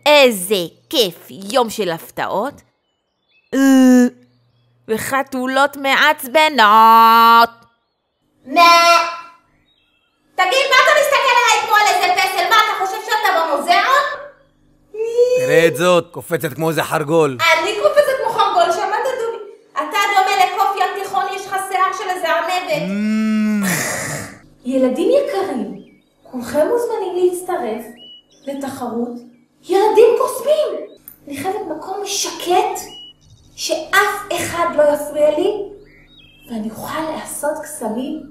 איזה כיף, יום של הפתעות. וחתולות מעצבנות. תגיד, מה אתה מסתכל עליי כמו על איזה פסל? מה, אתה חושב שאתה במוזיאון? תראה את זאת, קופצת כמו איזה חרגול. אני קופצת כמו חרגול, שמעת דובי? אתה דומה לקוף ים תיכון, יש לך שיער של איזה ארנבת. ילדים יקרים, כולכם מוזמנים להצטרף לתחרות ילדים קוסמים. אני חייבת מקום שקט, שאף אחד לא יפריע לי, ואני אוכל לעשות קסמים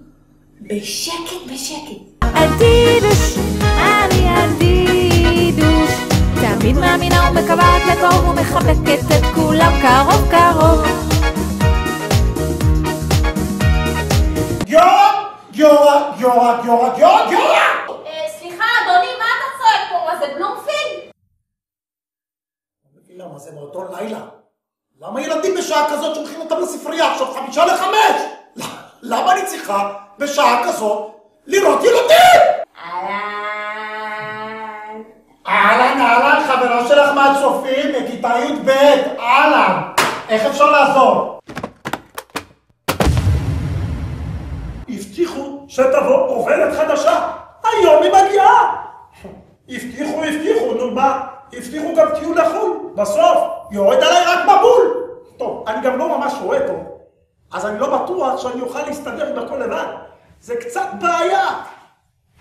בשקט בשקט. אדידוש, אני אדידוש, תמיד מאמינה ומקווה לטוב ומחבקת את כולם קרוב קרוב. גיורא! סליחה אדוני, מה אתה צועק פה? מה זה בלומפילד? למה זה באותו לילה? למה ילדים בשעה כזאת שולחים אותם לספרייה עכשיו 4:55? למה אני צריכה בשעה כזאת לראות ילדים? אהלן, חברה שלך מהצופים בכיתה י"ב, אהלן, איך אפשר לעזור? הבטיחו שתבוא עובדת חדשה, היום היא מגיעה. הבטיחו, נו מה? הבטיחו גם טיול לחו"ל, בסוף יורד עליי רק מבול. טוב, אני גם לא ממש רואה טוב, אז אני לא בטוח שאני אוכל להסתדר עם הכל לבד. זה קצת בעיה.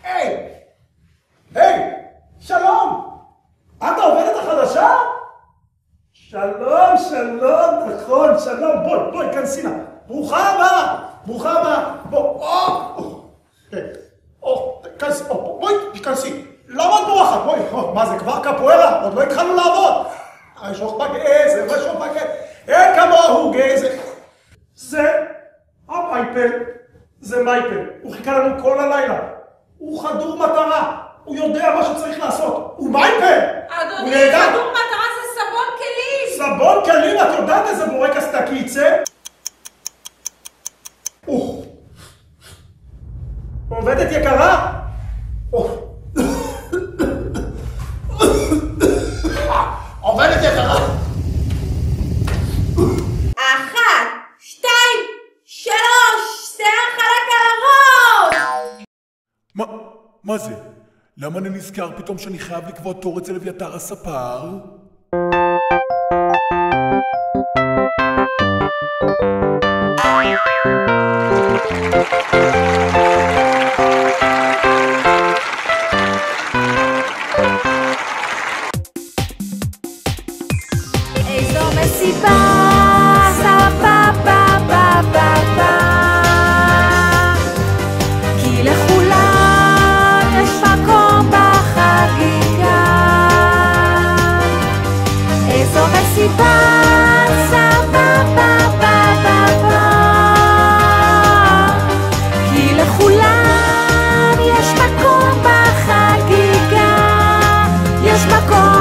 היי, שלום. את העובדת החדשה? שלום, נכון, שלום. בואי, כנסי נא. ברוכה הבאה. בואי, כנסי. למה את בורחת? בואי, מה זה כבר קפוארה? עוד לא התחלנו לעבוד. יש רוח בגזר, אין כמוהו גזר. זה המייפל. זה מייפל. הוא חיכה לנו כל הלילה. הוא חדור מטרה. הוא יודע מה שצריך לעשות. הוא מייפל! אדוני, חדור מטרה זה סבון כלים! סבון כלים? את יודעת איזה בורקס תקי יצא? עובדת יקרה? עובדת יקרה? 1, 2, 3, שיער חלק על הראש! מה זה? למה אני נזכר פתאום שאני חייב לקבוע תור אצל אביתר הספר? איזו מסיבה, סבבה, כי לכולם יש מקום בחגיגה. איזו מסיבה, סבבה, כי לכולם יש מקום בחגיגה. יש מקום